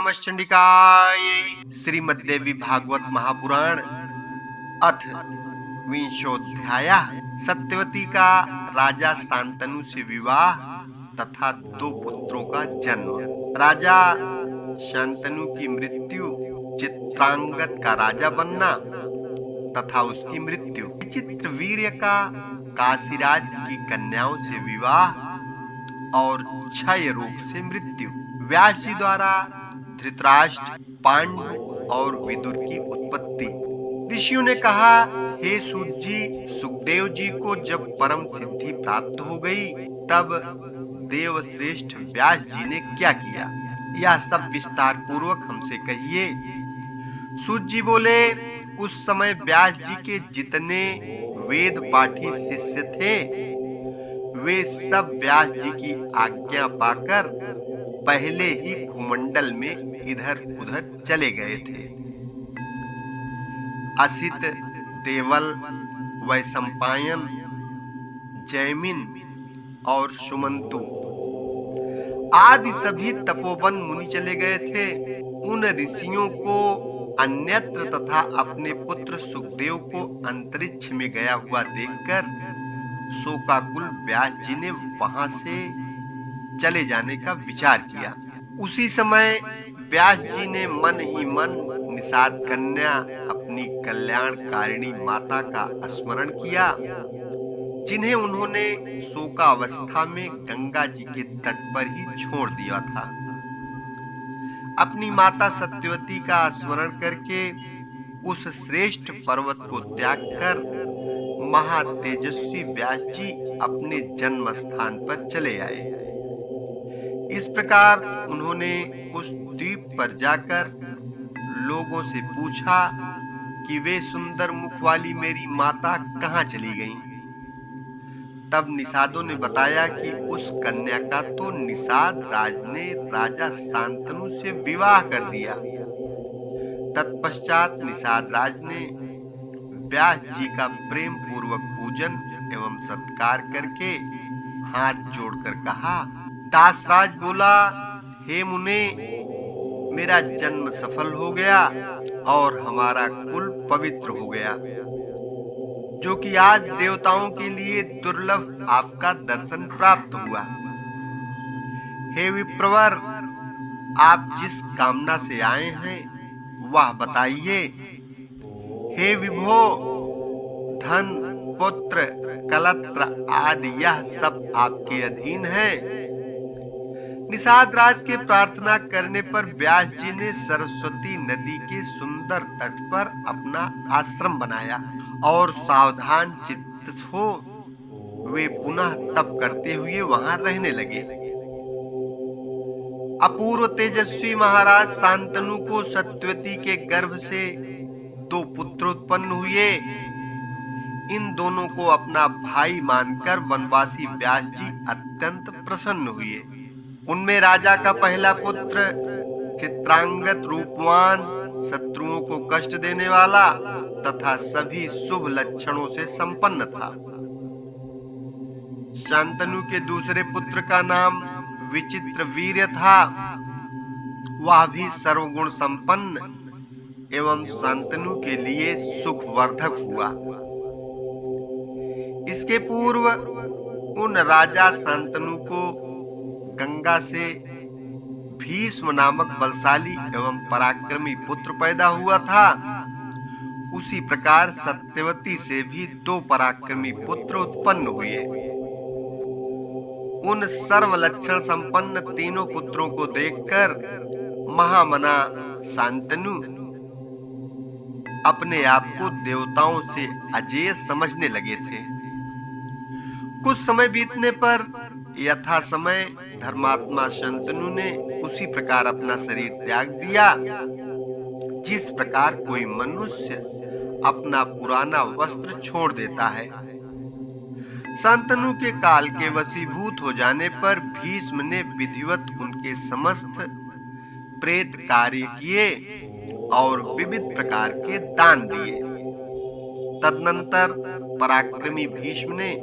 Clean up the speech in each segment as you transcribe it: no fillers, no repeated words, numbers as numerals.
नमश्चंडिकाय। श्रीमद्देवी भागवत महापुराण अथ विंशोध्याय। सत्यवती का राजा शांतनु से विवाह तथा दो पुत्रों का जन्म। राजा शांतनु की मृत्यु, चित्रांगद का राजा बनना तथा उसकी मृत्यु, चित्रवीर्य का काशीराज की कन्याओं से विवाह और क्षय रोग से मृत्यु। व्यास जी द्वारा धृतराष्ट्र, पांडु और विदुर की उत्पत्ति। ऋषियों ने कहा, हे सूत जी, सुखदेव जी को जब परम सिद्धि प्राप्त हो गई तब देव श्रेष्ठ व्यास जी ने क्या किया, यह सब विस्तार पूर्वक हमसे कहिए। सूत जी बोले, उस समय व्यास जी के जितने वेद पाठी शिष्य थे वे सब व्यास जी की आज्ञा पाकर पहले ही भूमंडल में इधर उधर चले गए थे। असित, देवल, वैशंपायन, जैमिन और सुमंतु आदि सभी तपोवन मुनि चले गए थे। उन ऋषियों को अन्यत्र तथा अपने पुत्र सुखदेव को अंतरिक्ष में गया हुआ देखकर शोकाकुल व्यास जी ने वहां से चले जाने का विचार किया। उसी समय व्यास जी ने मन ही मन निषाद कन्या अपनी कल्याणकारिणी माता का स्मरण किया, जिन्हें उन्होंने शोकावस्था में गंगा जी के तट पर ही छोड़ दिया था। अपनी माता सत्यवती का स्मरण करके उस श्रेष्ठ पर्वत को त्याग कर महातेजस्वी व्यास जी अपने जन्म स्थान पर चले आए। इस प्रकार उन्होंने उस द्वीप पर जाकर लोगों से पूछा कि वे सुंदर मुख वाली मेरी माता कहाँ चली गईं? तब निषादों ने बताया कि उस कन्या का तो निषाद राज ने राजा शांतनु से विवाह कर दिया। तत्पश्चात निषाद राज ने व्यास जी का प्रेम पूर्वक पूजन एवं सत्कार करके हाथ जोड़कर कहा। दासराज बोला, हे मुने, मेरा जन्म सफल हो गया और हमारा कुल पवित्र हो गया, जो कि आज देवताओं के लिए दुर्लभ आपका दर्शन प्राप्त हुआ। हे विप्रवर, आप जिस कामना से आए हैं वह बताइए। हे विभो, धन, पुत्र, कलत्र आदि यह सब आपके अधीन है। निषाद राज के प्रार्थना करने पर व्यास जी ने सरस्वती नदी के सुंदर तट पर अपना आश्रम बनाया और सावधान चित्त हो वे पुनः तप करते हुए वहां रहने लगे। अपूर्व तेजस्वी महाराज शांतनु को सत्यवती के गर्भ से दो पुत्र उत्पन्न हुए। इन दोनों को अपना भाई मानकर वनवासी व्यास जी अत्यंत प्रसन्न हुए। उनमें राजा का पहला पुत्र चित्रांगद रूपवान, शत्रुओं को कष्ट देने वाला तथा सभी शुभ लक्षणों से संपन्न था। शांतनु के दूसरे पुत्र का नाम विचित्रवीर्य था। वह भी सर्वगुण संपन्न एवं शांतनु के लिए सुखवर्धक हुआ। इसके पूर्व उन राजा शांतनु को गंगा से भीष्म नामक बलशाली एवं पराक्रमी पुत्र पैदा हुआ था। उसी प्रकार सत्यवती से भी दो पराक्रमी पुत्र उत्पन्न हुए। उन सर्वलक्षण संपन्न तीनों पुत्रों को देखकर महामना शांतनु अपने आप को देवताओं से अजेय समझने लगे थे। कुछ समय बीतने पर यथा समय धर्मात्मा शांतनु ने उसी प्रकार अपना शरीर त्याग दिया, जिस प्रकार कोई मनुष्य अपना पुराना वस्त्र छोड़ देता है। शांतनु के काल के वशीभूत हो जाने पर भीष्म ने विधिवत उनके समस्त प्रेत कार्य किए और विविध प्रकार के दान दिए। तदनंतर पराक्रमी भीष्म ने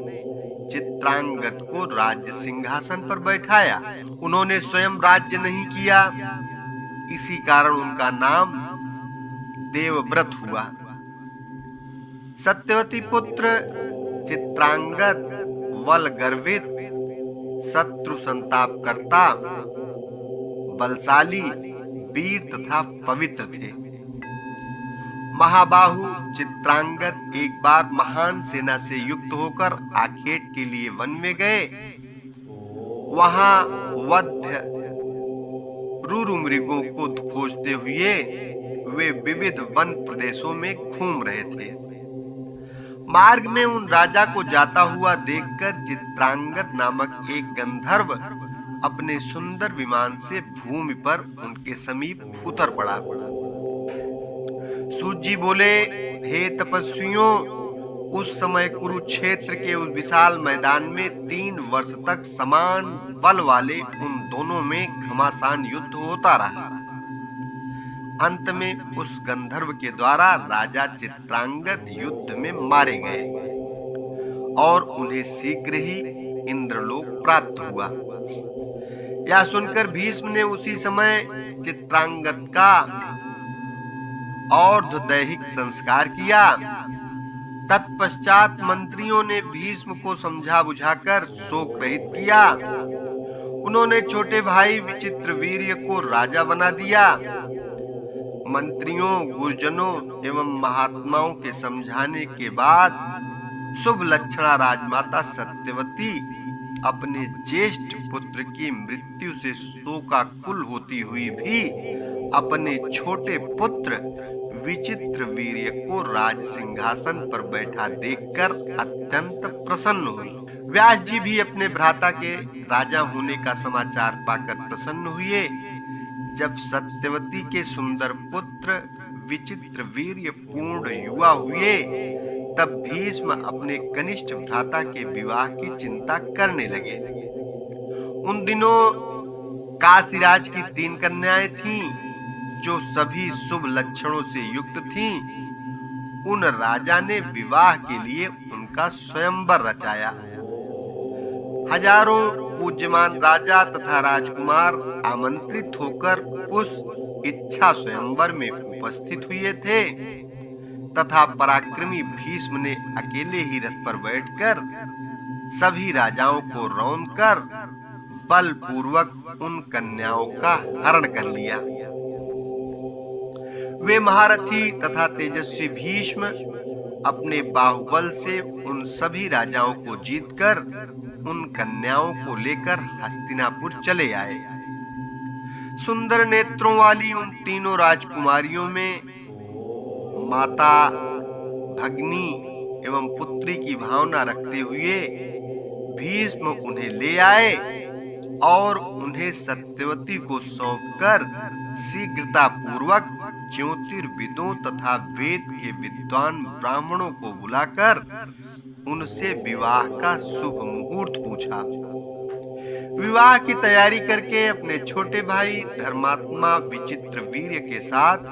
चित्रांगद को राज्य सिंहासन पर बैठाया। उन्होंने स्वयं राज्य नहीं किया, इसी कारण उनका नाम देवव्रत हुआ। सत्यवती पुत्र चित्रांगद बल गर्वित, शत्रु संताप करता, बलशाली, वीर तथा पवित्र थे। महाबाहु चित्रांगद एक बार महान सेना से युक्त होकर आखेट के लिए वन में गए। वहां वध्य क्रूर मृगों को खोजते हुए वे विविध वन प्रदेशों में घूम रहे थे। मार्ग में उन राजा को जाता हुआ देखकर चित्रांगद नामक एक गंधर्व अपने सुंदर विमान से भूमि पर उनके समीप उतर पड़ा। सूत जी बोले, हे तपस्वियों, उस समय कुरुक्षेत्र के उस विशाल मैदान में 3 वर्ष तक समान बल वाले उन दोनों में घमासान युद्ध होता रहा। अंत में उस गंधर्व के द्वारा राजा चित्रांगद युद्ध में मारे गए और उन्हें शीघ्र ही इंद्रलोक प्राप्त हुआ। यह सुनकर भीष्म ने उसी समय चित्रांगद का और्ध्वदैहिक संस्कार किया। तत्पश्चात मंत्रियों ने भीष्म को समझा बुझाकर शोक रहित किया। उन्होंने छोटे भाई विचित्रवीर्य को राजा बना दिया। मंत्रियों, गुरुजनों एवं महात्माओं के समझाने के बाद शुभ लक्षणा राजमाता सत्यवती अपने ज्येष्ठ पुत्र की मृत्यु से शोकाकुल होती हुई भी अपने छोटे पुत्र विचित्रवीर्य को राज सिंहासन पर बैठा देखकर अत्यंत प्रसन्न हुई। व्यास जी भी अपने भ्राता के राजा होने का समाचार पाकर प्रसन्न हुए। जब सत्यवती के सुंदर पुत्र विचित्रवीर्य पूर्ण युवा हुए, तब भीष्म अपने कनिष्ठ भ्राता के विवाह की चिंता करने लगे। उन दिनों काशीराज की 3 कन्याएं थीं, जो सभी शुभ लक्षणों से युक्त थीं। उन राजा ने विवाह के लिए उनका स्वयंवर रचाया। हजारों पूज्यमान राजा तथा राजकुमार आमंत्रित होकर उस इच्छा स्वयंवर में उपस्थित हुए थे तथा पराक्रमी भीष्म ने अकेले ही रथ पर बैठकर सभी राजाओं को रौंदकर बलपूर्वक उन कन्याओं का हरण कर लिया। वे महारथी तथा तेजस्वी भीष्म अपने बाहुबल से उन सभी राजाओं को जीतकर उन कन्याओं को लेकर हस्तिनापुर चले आए। सुंदर नेत्रों वाली उन तीनों राजकुमारियों में माता, भगनी एवं पुत्री की भावना रखते हुए भीष्म उन्हें ले आए और उन्हें सत्यवती को सौंपकर शीघ्रता पूर्वक ज्योतिर्विदों तथा वेद के विद्वान ब्राह्मणों को बुलाकर उनसे विवाह का शुभ मुहूर्त पूछा। विवाह की तैयारी करके अपने छोटे भाई धर्मात्मा विचित्रवीर्य के साथ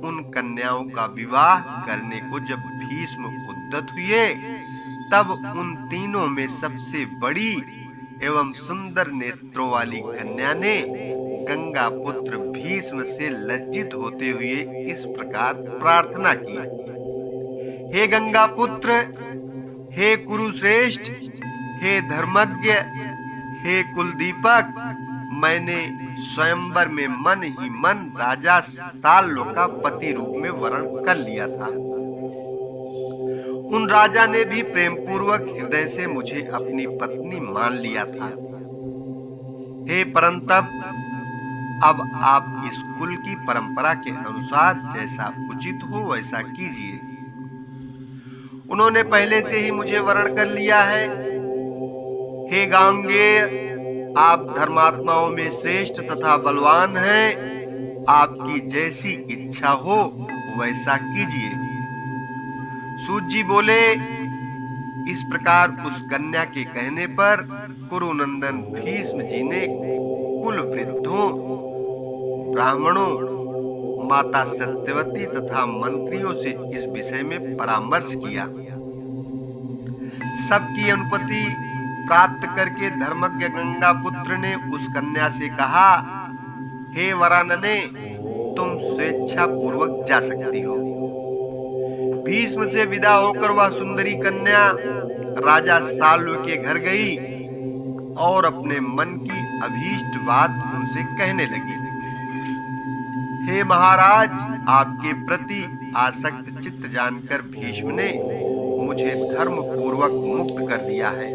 उन कन्याओं का विवाह करने को जब भीष्म उद्यत हुए, तब उन तीनों में सबसे बड़ी एवं सुंदर नेत्रों वाली कन्या ने गंगा पुत्र भीष्म से लज्जित होते हुए इस प्रकार प्रार्थना की। हे गंगा पुत्र, हे कुरुश्रेष्ठ, हे धर्मज्ञ, हे कुलदीपक, मैंने स्वयंवर में मन ही मन राजा साल्व का पति रूप में वर्ण कर लिया था। उन राजा ने भी प्रेम पूर्वक हृदय से मुझे अपनी पत्नी मान लिया था। हे परंतप, अब आप इस कुल की परंपरा के अनुसार जैसा उचित हो वैसा कीजिए। उन्होंने पहले से ही मुझे वर्ण कर लिया है। हे गांगेय, आप धर्मात्माओं में श्रेष्ठ तथा बलवान हैं। आपकी जैसी इच्छा हो वैसा कीजिए। सूत जी बोले, इस प्रकार उस कन्या के कहने पर कुरुनंदन भीष्म जी ने कुल वृद्धों, ब्राह्मणों, माता सत्यवती तथा मंत्रियों से इस विषय में परामर्श किया। सबकी अनुमति प्राप्त करके धर्मज्ञ गंगा पुत्र ने उस कन्या से कहा, हे वरानने, तुम स्वेच्छा पूर्वक जा सकती हो। भीष्म से विदा होकर वह सुंदरी कन्या राजा साल्व के घर गई और अपने मन की अभीष्ट बात उनसे कहने लगी। हे महाराज, आपके प्रति आसक्त चित्त जानकर भीष्म ने मुझे धर्म पूर्वक मुक्त कर दिया है।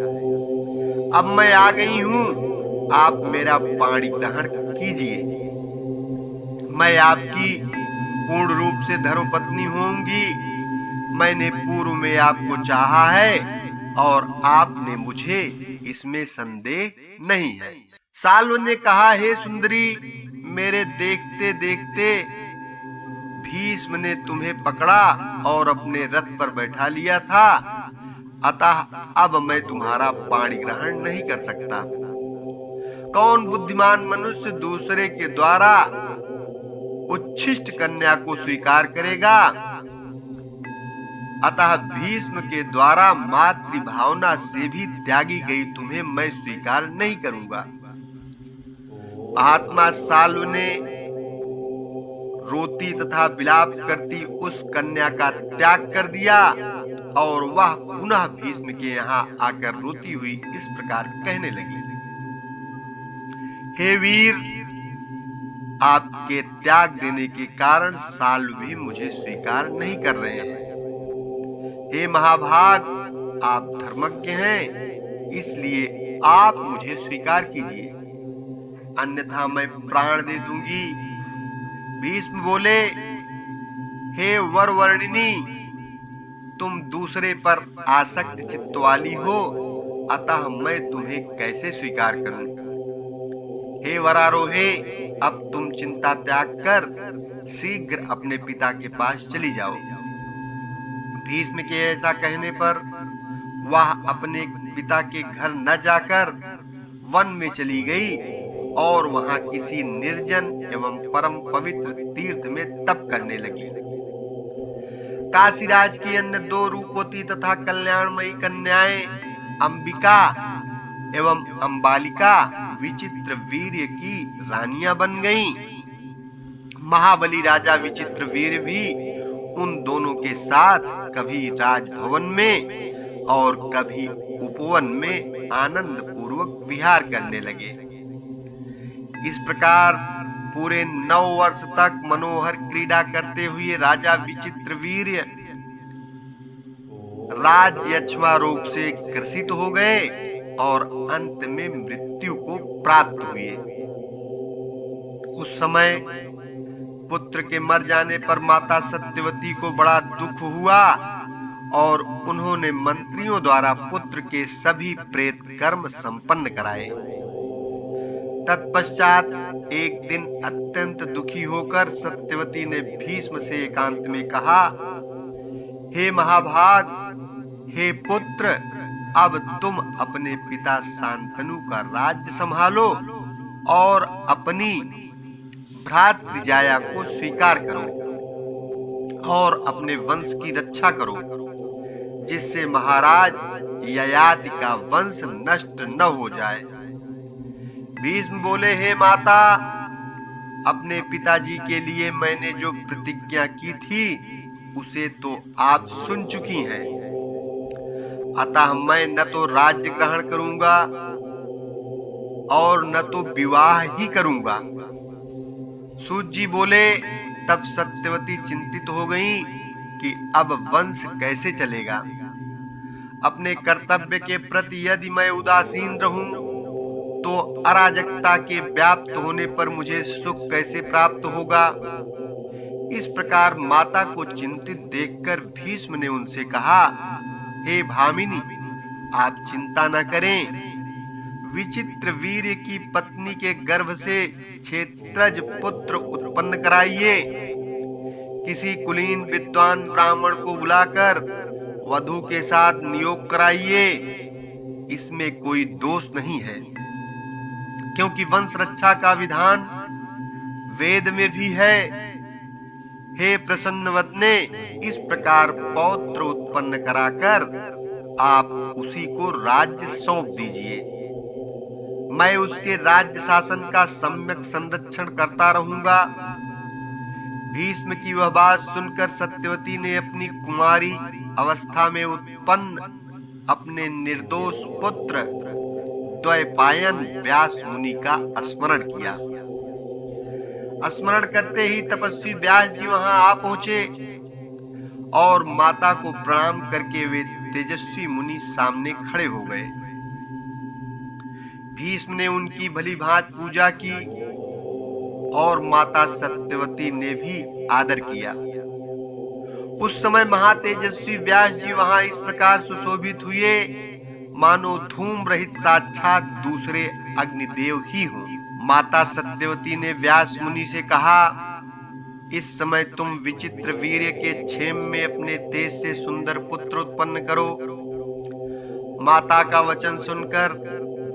अब मैं आ गई हूँ, आप मेरा पाणी ग्रहण कीजिए। मैं आपकी पूर्ण रूप से धर्मपत्नी होंगी। मैंने पूर्व में आपको चाहा है और आपने मुझे इसमें संदेह नहीं है। साल्व ने कहा, हे सुंदरी, मेरे देखते देखते भीष्म ने तुम्हें पकड़ा और अपने रथ पर बैठा लिया था, अतः अब मैं तुम्हारा पाणी ग्रहण नहीं कर सकता। कौन बुद्धिमान मनुष्य दूसरे के द्वारा उच्छिष्ट कन्या को स्वीकार करेगा? अतः भीष्म के द्वारा मातृ भावना से भी त्यागी गई तुम्हें मैं स्वीकार नहीं करूंगा। महात्मा साल्व ने रोती तथा विलाप करती उस कन्या का त्याग कर दिया और वह पुनः भीष्म के यहाँ आकर रोती हुई इस प्रकार कहने लगी। हे वीर, आपके त्याग देने के कारण साल्व भी मुझे स्वीकार नहीं कर रहे हैं। हे महाभाग, आप धर्मज्ञ हैं, इसलिए आप मुझे स्वीकार कीजिए, अन्यथा मैं प्राण दे दूंगी। भीष्म बोले, हे वरवर्णिनी, तुम दूसरे पर आसक्त चित्त वाली हो, अतः मैं तुम्हें कैसे स्वीकार करूं? हे वरारोहे, अब तुम चिंता त्याग कर शीघ्र अपने पिता के पास चली जाओ। भीष्म के ऐसा कहने पर वह अपने पिता के घर न जाकर वन में चली गई और वहां किसी निर्जन एवं परम पवित्र तीर्थ में तप करने लगी। काशीराज की अन्य दो रूपवती तथा कल्याणमयी कन्याएं अंबिका एवं अंबालिका विचित्र वीर्य की रानियां बन गईं। महाबली राजा विचित्र वीर्य भी उन दोनों के साथ कभी राजभवन में और कभी उपवन में आनंद पूर्वक विहार करने लगे। इस प्रकार पूरे 9 वर्ष तक मनोहर क्रीड़ा करते हुए राजा विचित्र वीर्य राजयक्ष्मा रोग से ग्रसित हो गए और अंत में मृत्यु को प्राप्त हुए। उस समय पुत्र के मर जाने पर माता सत्यवती को बड़ा दुख हुआ और उन्होंने मंत्रियों द्वारा पुत्र के सभी प्रेत कर्म संपन्न कराए। तत्पश्चात एक दिन अत्यंत दुखी होकर सत्यवती ने भीष्म से एकांत में कहा, हे महाभाग, हे पुत्र, अब तुम अपने पिता शांतनु का राज्य संभालो और अपनी भ्रातृजाया को स्वीकार करो और अपने वंश की रक्षा करो, जिससे महाराज ययाति का वंश नष्ट न हो जाए। भीष्म बोले, हे माता, अपने पिताजी के लिए मैंने जो प्रतिज्ञा की थी उसे तो आप सुन चुकी हैं, अतः मैं न तो राज्य ग्रहण करूंगा और न तो विवाह ही करूंगा। सूत जी बोले, तब सत्यवती चिंतित हो गई कि अब वंश कैसे चलेगा। अपने कर्तव्य के प्रति यदि मैं उदासीन रहूं तो अराजकता के व्याप्त होने पर मुझे सुख कैसे प्राप्त होगा। इस प्रकार माता को चिंतित देखकर भीष्म ने उनसे कहा, हे भामिनी, आप चिंता न करें। विचित्र वीर्य की पत्नी के गर्भ से क्षेत्रज पुत्र उत्पन्न कराइए। किसी कुलीन विद्वान ब्राह्मण को बुलाकर वधू के साथ नियोग कराइए। इसमें कोई दोष नहीं है, क्योंकि वंश रक्षा का विधान वेद में भी है। हे प्रसन्नवदने, इस प्रकार पौत्र उत्पन्न कराकर आप उसी को राज्य सौंप दीजिए। मैं उसके राज्य शासन का सम्यक संरक्षण करता रहूंगा। भीष्म की वह बात सुनकर सत्यवती ने अपनी कुमारी अवस्था में उत्पन्न अपने निर्दोष पुत्र द्वैपायन व्यास मुनि का स्मरण किया। स्मरण करते ही तपस्वी व्यास जी वहां आ पहुंचे और माता को प्रणाम करके वे तेजस्वी मुनि सामने खड़े हो गए। भीष्म ने उनकी भली भांति पूजा की और माता सत्यवती ने भी आदर किया। उस समय महातेजस्वी व्यास जी वहां इस प्रकार सुशोभित हुए मानो धूम रहित साक्षात दूसरे अग्निदेव ही हों। माता सत्यवती ने व्यास मुनि से कहा, इस समय तुम विचित्र वीर्य के क्षेम में अपने तेज से सुंदर पुत्र उत्पन्न करो। माता का वचन सुनकर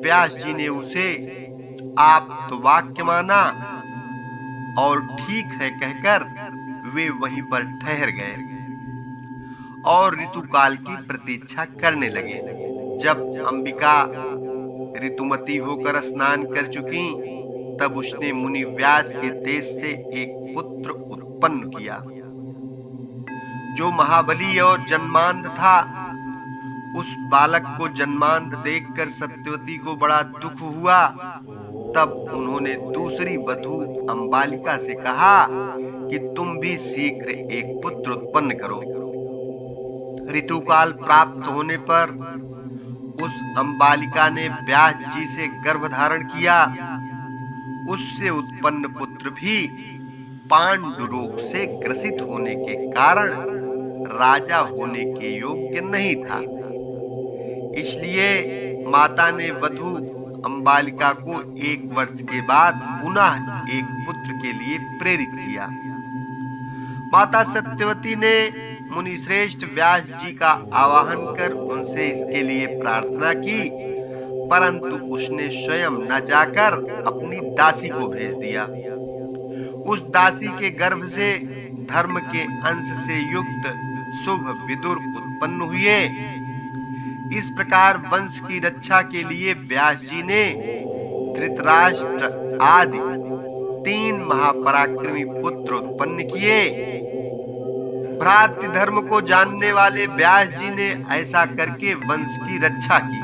व्यास जी ने उसे आप तो वाक्य माना और ठीक है कहकर वे वहीं पर ठहर गए और ऋतुकाल की प्रतीक्षा करने लगे। जब अंबिका ऋतुमती होकर स्नान कर चुकी तब उसने मुनि व्यास के तेज से एक पुत्र उत्पन्न किया जो महाबली और जन्मांध था। उस बालक को जन्मांध देखकर सत्यवती को बड़ा दुख हुआ। तब उन्होंने दूसरी वधू अंबालिका से कहा कि तुम भी शीघ्र एक पुत्र उत्पन्न करो। ऋतुकाल प्राप्त होने पर उस अंबालिका ने व्यास जी से गर्भ धारण किया। उससे उत्पन्न पुत्र भी पांडु रोग से ग्रसित होने के कारण राजा होने के योग्य नहीं था। इसलिए माता ने वधू अंबालिका को 1 वर्ष के बाद पुनः एक पुत्र के लिए प्रेरित किया। माता सत्यवती ने मुनि श्रेष्ठ व्यास जी का आवाहन कर उनसे इसके लिए प्रार्थना की, परंतु उसने स्वयं न जाकर अपनी दासी को भेज दिया। उस दासी के गर्भ से धर्म के अंश से युक्त शुभ विदुर उत्पन्न हुए। इस प्रकार वंश की रक्षा के लिए व्यास जी ने धृतराष्ट्र आदि 3 महापराक्रमी पुत्र उत्पन्न किए। भ्रातृ धर्म को जानने वाले व्यास जी ने ऐसा करके वंश की रक्षा की।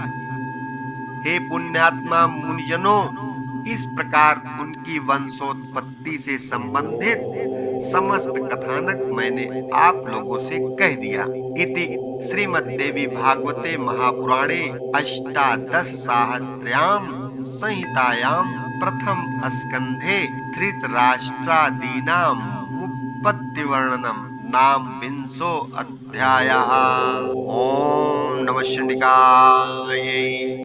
हे पुण्यात्मा मुनिजनों, इस प्रकार उनकी वंशोत्पत्ति से संबंधित समस्त कथानक मैंने आप लोगों से कह दिया। इति श्रीमद्देवी भागवते महापुराणे अष्टादश सहस्रयां संहितायां प्रथम स्कंधे धृतराष्ट्रादीनां उत्पत्ति वर्णनम नाम 20 अध्यायः। ओम नमः शिवाय।